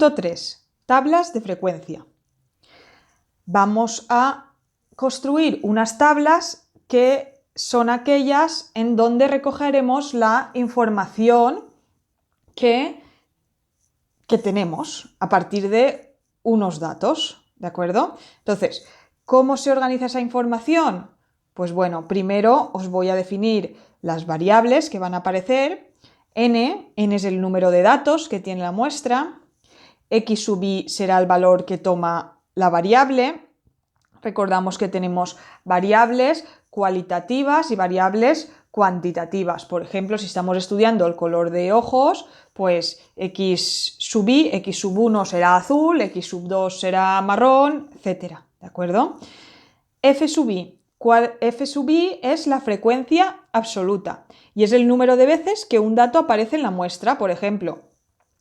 Punto 3. Tablas de frecuencia. Vamos a construir unas tablas que son aquellas en donde recogeremos la información que tenemos a partir de unos datos, ¿de acuerdo? Entonces, ¿cómo se organiza esa información? Pues bueno, primero os voy a definir las variables que van a aparecer. N es el número de datos que tiene la muestra. X sub i será el valor que toma la variable. Recordamos que tenemos variables cualitativas y variables cuantitativas. Por ejemplo, si estamos estudiando el color de ojos, pues X sub i, X sub 1 será azul, X sub 2 será marrón, etc. ¿De acuerdo? F sub i. F sub i es la frecuencia absoluta y es el número de veces que un dato aparece en la muestra. Por ejemplo,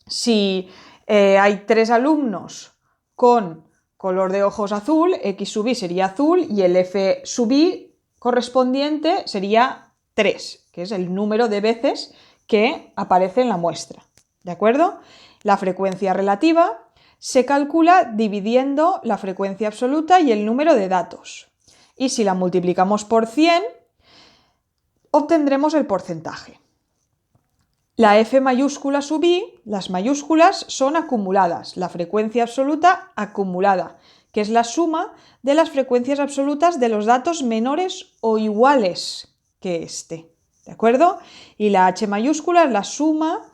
si hay 3 alumnos con color de ojos azul, X sub i sería azul y el F sub i correspondiente sería 3, que es el número de veces que aparece en la muestra. ¿De acuerdo? La frecuencia relativa se calcula dividiendo la frecuencia absoluta y el número de datos. Y si la multiplicamos por 100, obtendremos el porcentaje. La F mayúscula sub i, las mayúsculas son acumuladas, la frecuencia absoluta acumulada, que es la suma de las frecuencias absolutas de los datos menores o iguales que este. ¿De acuerdo? Y la H mayúscula es la suma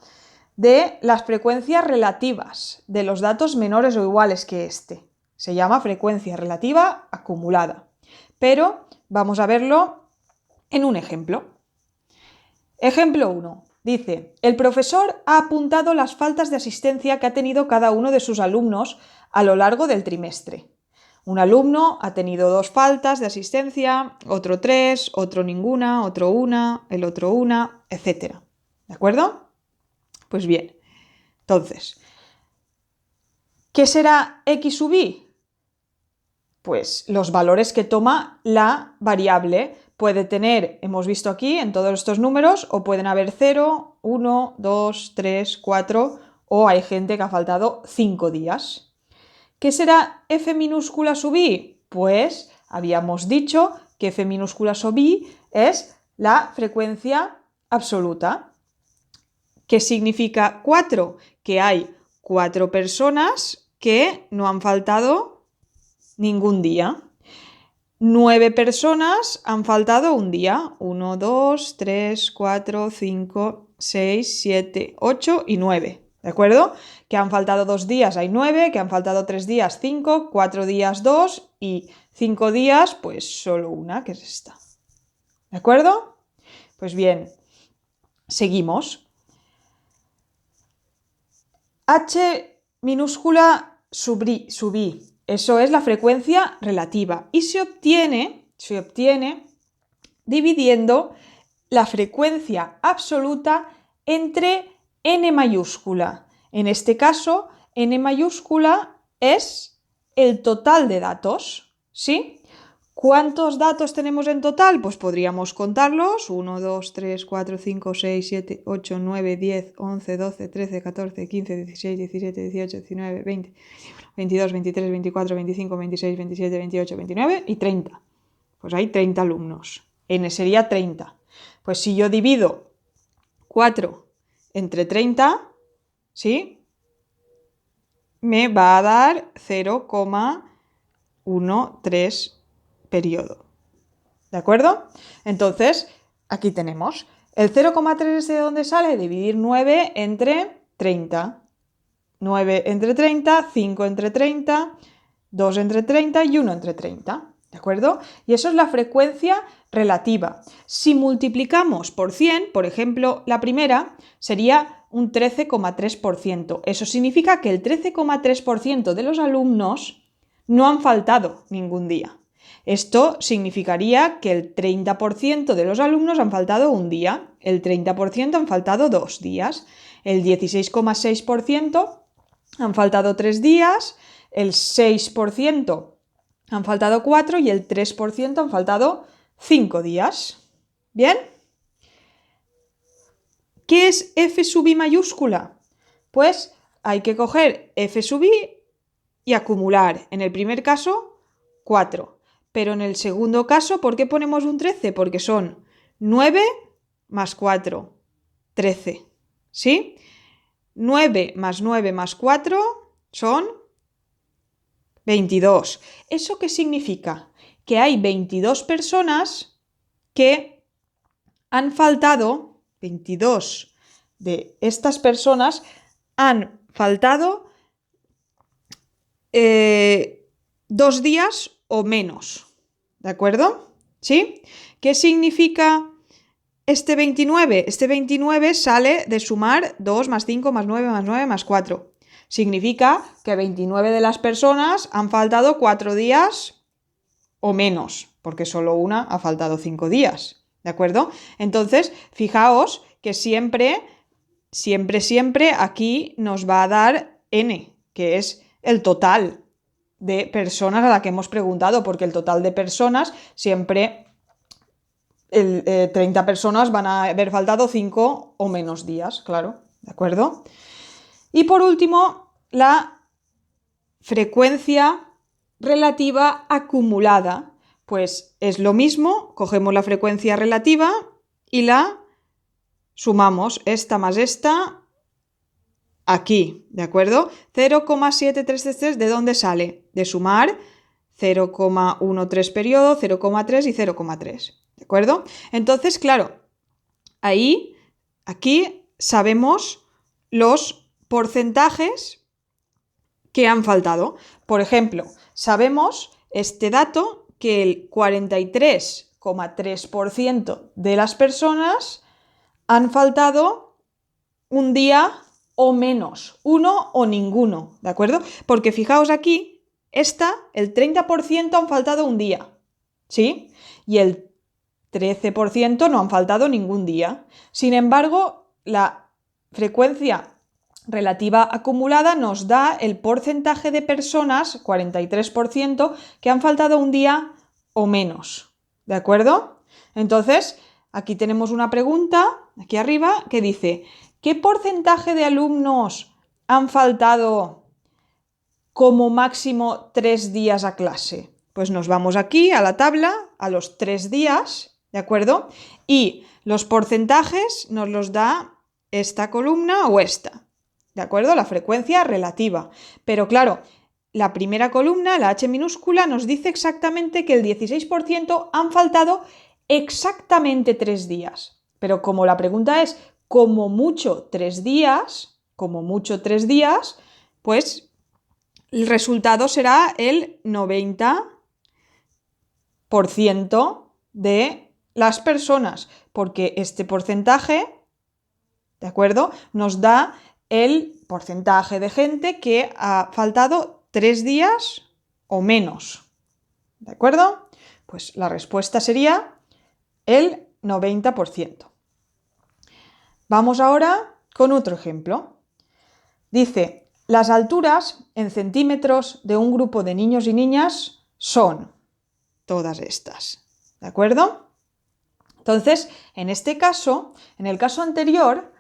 de las frecuencias relativas de los datos menores o iguales que este. Se llama frecuencia relativa acumulada. Pero vamos a verlo en un ejemplo. Ejemplo 1. Dice, el profesor ha apuntado las faltas de asistencia que ha tenido cada uno de sus alumnos a lo largo del trimestre. Un alumno ha tenido 2 faltas de asistencia, otro 3, otro ninguna, otro 1, el otro 1, etc. ¿De acuerdo? Pues bien, entonces, ¿qué será X sub i? Pues los valores que toma la variable. Puede tener, hemos visto aquí en todos estos números, o pueden haber 0, 1, 2, 3, 4, o hay gente que ha faltado 5 días. ¿Qué será F minúscula sub i? Pues habíamos dicho que F minúscula sub i es la frecuencia absoluta. ¿Qué significa 4? Que hay 4 personas que no han faltado ningún día. 9 personas han faltado un día. 1, 2, 3, 4, 5, 6, 7, 8 y 9. ¿De acuerdo? Que han faltado 2 días hay 9, que han faltado 3 días 5, 4 días 2 y 5 días pues solo una, que es esta. ¿De acuerdo? Pues bien, seguimos. H minúscula sub i. Eso es la frecuencia relativa y se obtiene dividiendo la frecuencia absoluta entre n mayúscula. En este caso, n mayúscula es el total de datos, ¿sí? ¿Cuántos datos tenemos en total? Pues podríamos contarlos. 1, 2, 3, 4, 5, 6, 7, 8, 9, 10, 11, 12, 13, 14, 15, 16, 17, 18, 19, 20, 22, 23, 24, 25, 26, 27, 28, 29 y 30. Pues hay 30 alumnos. N sería 30. Pues si yo divido 4 entre 30, ¿sí? Me va a dar 0,13 periodo. ¿De acuerdo? Entonces, aquí tenemos. El 0,3 ¿de dónde sale? Dividir 9 entre 30. 9 entre 30, 5 entre 30, 2 entre 30 y 1 entre 30. ¿De acuerdo? Y eso es la frecuencia relativa. Si multiplicamos por 100, por ejemplo, la primera sería un 13,3%. Eso significa que el 13,3% de los alumnos no han faltado ningún día. Esto significaría que el 30% de los alumnos han faltado un día, el 30% han faltado 2 días, el 16,6% han faltado 3 días, el 6% han faltado 4 y el 3% han faltado 5 días. ¿Bien? ¿Qué es F sub i mayúscula? Pues hay que coger f sub i y acumular. En el primer caso, 4. Pero en el segundo caso, ¿por qué ponemos un 13? Porque son 9 más 4, 13. ¿Sí? 9 más 9 más 4 son 22. ¿Eso qué significa? Que hay 22 personas que han faltado, 22 de estas personas han faltado 2 días o menos. ¿De acuerdo? ¿Sí? ¿Qué significa este 29? Este 29 sale de sumar 2 más 5 más 9 más 9 más 4. Significa que 29 de las personas han faltado 4 días o menos, porque solo una ha faltado 5 días. ¿De acuerdo? Entonces, fijaos que siempre aquí nos va a dar n, que es el total de personas a la que hemos preguntado, porque el total de personas siempre 30 personas van a haber faltado 5 o menos días, claro, ¿de acuerdo? Y por último, la frecuencia relativa acumulada, pues es lo mismo, cogemos la frecuencia relativa y la sumamos, esta más esta, aquí, ¿de acuerdo? 0,7333, ¿de dónde sale? De sumar 0,13 periodo, 0,3 y 0,3, ¿de acuerdo? Entonces, claro, aquí sabemos los porcentajes que han faltado. Por ejemplo, sabemos este dato que el 43,3% de las personas han faltado un día o menos, uno o ninguno, ¿de acuerdo? Porque fijaos aquí, el 30% han faltado un día, ¿sí? Y el 13% no han faltado ningún día. Sin embargo, la frecuencia relativa acumulada nos da el porcentaje de personas, 43%, que han faltado un día o menos, ¿de acuerdo? Entonces, aquí tenemos una pregunta, aquí arriba, que dice: ¿qué porcentaje de alumnos han faltado como máximo 3 días a clase? Pues nos vamos aquí a la tabla, a los 3 días, ¿de acuerdo? Y los porcentajes nos los da esta columna o esta, ¿de acuerdo? La frecuencia relativa. Pero claro, la primera columna, la H minúscula, nos dice exactamente que el 16% han faltado exactamente 3 días. Pero como la pregunta es como mucho 3 días, pues el resultado será el 90% de las personas, porque este porcentaje, ¿de acuerdo?, nos da el porcentaje de gente que ha faltado 3 días o menos. ¿De acuerdo? Pues la respuesta sería el 90%. Vamos ahora con otro ejemplo. Dice: las alturas en centímetros de un grupo de niños y niñas son todas estas. ¿De acuerdo? Entonces, en este caso, en el caso anterior,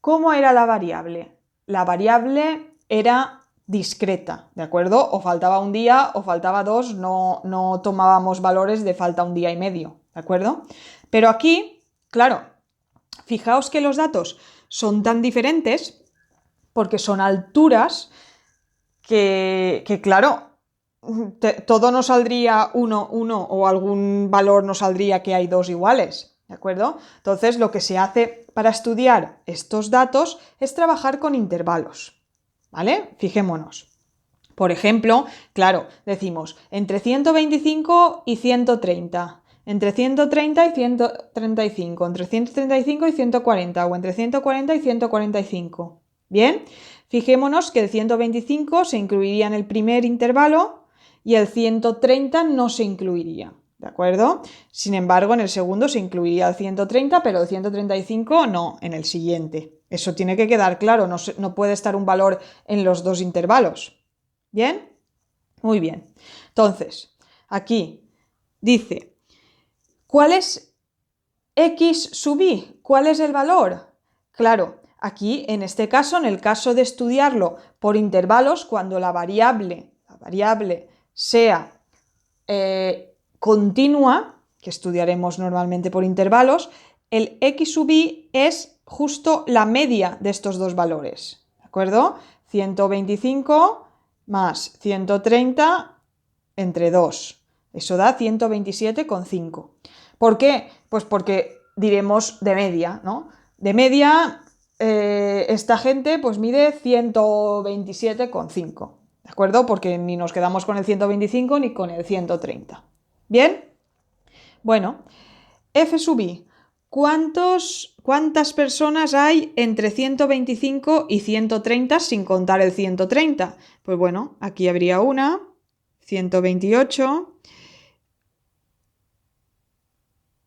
¿cómo era la variable? La variable era discreta, ¿de acuerdo? O faltaba un día o faltaba 2, no tomábamos valores de falta un día y medio, ¿de acuerdo? Pero aquí, claro, fijaos que los datos son tan diferentes porque son alturas que claro, todo nos saldría 1, o algún valor nos saldría que hay 2 iguales, ¿de acuerdo? Entonces, lo que se hace para estudiar estos datos es trabajar con intervalos, ¿vale? Fijémonos. Por ejemplo, claro, decimos entre 125 y 130, entre 130 y 135, entre 135 y 140 o entre 140 y 145. Bien, fijémonos que el 125 se incluiría en el primer intervalo y el 130 no se incluiría, ¿de acuerdo? Sin embargo, en el segundo se incluiría el 130, pero el 135 no, en el siguiente. Eso tiene que quedar claro, no puede estar un valor en los dos intervalos. ¿Bien? Muy bien. Entonces, aquí dice: ¿cuál es x sub i? ¿Cuál es el valor? Claro, aquí, en este caso, en el caso de estudiarlo por intervalos, cuando la variable sea continua, que estudiaremos normalmente por intervalos, el x sub i es justo la media de estos dos valores, ¿de acuerdo? 125 más 130 entre 2. Eso da 127,5. ¿Por qué? Pues porque diremos de media, ¿no? De media, esta gente pues mide 127,5. ¿De acuerdo? Porque ni nos quedamos con el 125 ni con el 130. ¿Bien? Bueno, f sub i. ¿Cuántas personas hay entre 125 y 130 sin contar el 130? Pues bueno, aquí habría una, 128,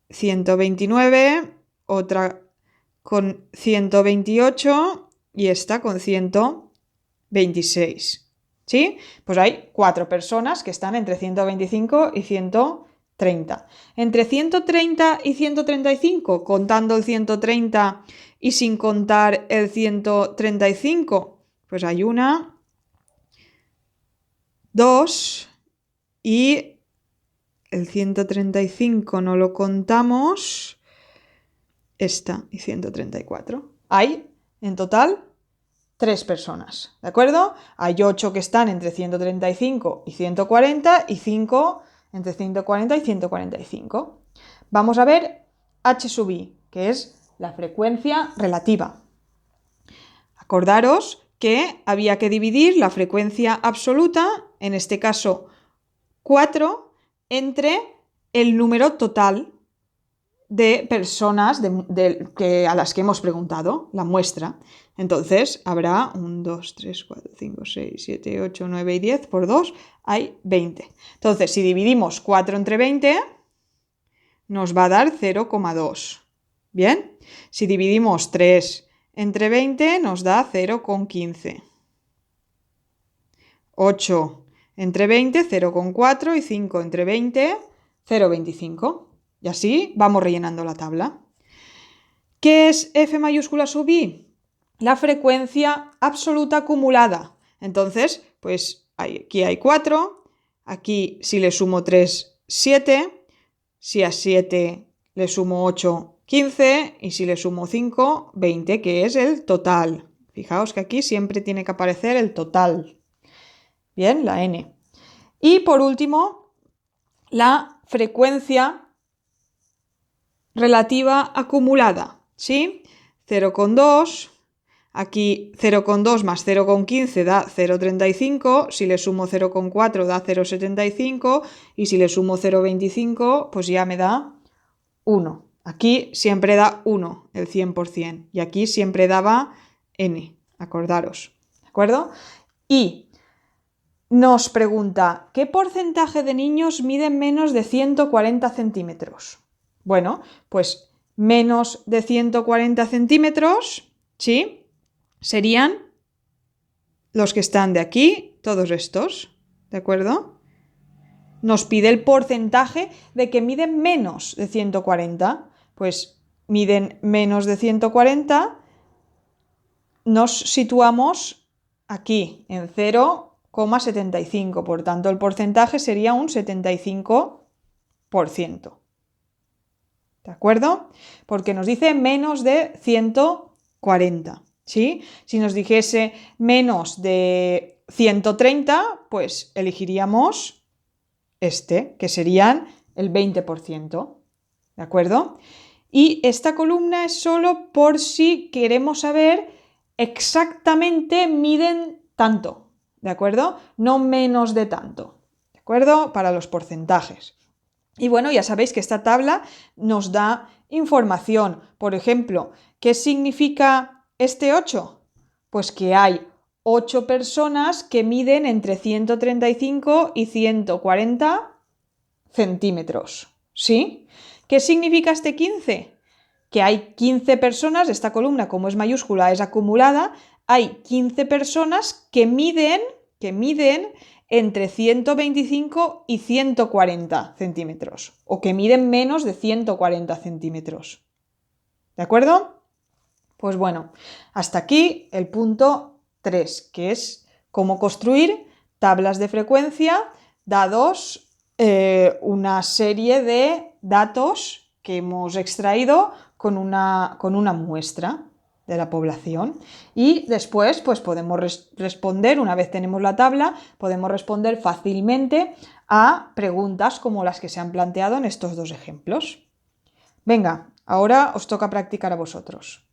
129, otra con 128 y esta con 126. ¿Sí? Pues hay 4 personas que están entre 125 y 130. Entre 130 y 135, contando el 130 y sin contar el 135, pues hay una, 2 y el 135 no lo contamos, esta y 134. Hay en total 3 personas, ¿de acuerdo? Hay 8 que están entre 135 y 140 y 5 entre 140 y 145. Vamos a ver h sub i, que es la frecuencia relativa. Acordaros que había que dividir la frecuencia absoluta, en este caso 4, entre el número total de personas a las que hemos preguntado, la muestra. Entonces habrá 1, 2, 3, 4, 5, 6, 7, 8, 9 y 10 por 2, hay 20. Entonces, si dividimos 4 entre 20, nos va a dar 0,2. ¿Bien? Si dividimos 3 entre 20, nos da 0,15. 8 entre 20, 0,4 y 5 entre 20, 0,25. Y así vamos rellenando la tabla. ¿Qué es f mayúscula sub i? La frecuencia absoluta acumulada. Entonces, pues aquí hay 4, aquí si le sumo 3, 7, si a 7 le sumo 8, 15 y si le sumo 5, 20, que es el total. Fijaos que aquí siempre tiene que aparecer el total. Bien, la n. Y por último, la frecuencia relativa acumulada, ¿sí? 0,2, aquí 0,2 más 0,15 da 0,35, si le sumo 0,4 da 0,75 y si le sumo 0,25 pues ya me da 1. Aquí siempre da 1, el 100%, y aquí siempre daba n, acordaros, ¿de acuerdo? Y nos pregunta, ¿qué porcentaje de niños miden menos de 140 centímetros? Bueno, pues menos de 140 centímetros, ¿sí? Serían los que están de aquí, todos estos, ¿de acuerdo? Nos pide el porcentaje de que miden menos de 140. Pues miden menos de 140, nos situamos aquí en 0,75. Por tanto, el porcentaje sería un 75%. ¿De acuerdo? Porque nos dice menos de 140, ¿sí? Si nos dijese menos de 130, pues elegiríamos este, que serían el 20%. ¿De acuerdo? Y esta columna es solo por si queremos saber exactamente miden tanto. ¿De acuerdo? No menos de tanto. ¿De acuerdo? Para los porcentajes. Y bueno, ya sabéis que esta tabla nos da información. Por ejemplo, ¿qué significa este 8? Pues que hay 8 personas que miden entre 135 y 140 centímetros. ¿Sí? ¿Qué significa este 15? Que hay 15 personas, esta columna como es mayúscula es acumulada, hay 15 personas que miden entre 125 y 140 centímetros, o que miden menos de 140 centímetros. ¿De acuerdo? Pues bueno, hasta aquí el punto 3, que es cómo construir tablas de frecuencia dados una serie de datos que hemos extraído con una muestra de la población. Y después pues podemos responder, una vez tenemos la tabla, podemos responder fácilmente a preguntas como las que se han planteado en estos dos ejemplos. Venga, ahora os toca practicar a vosotros.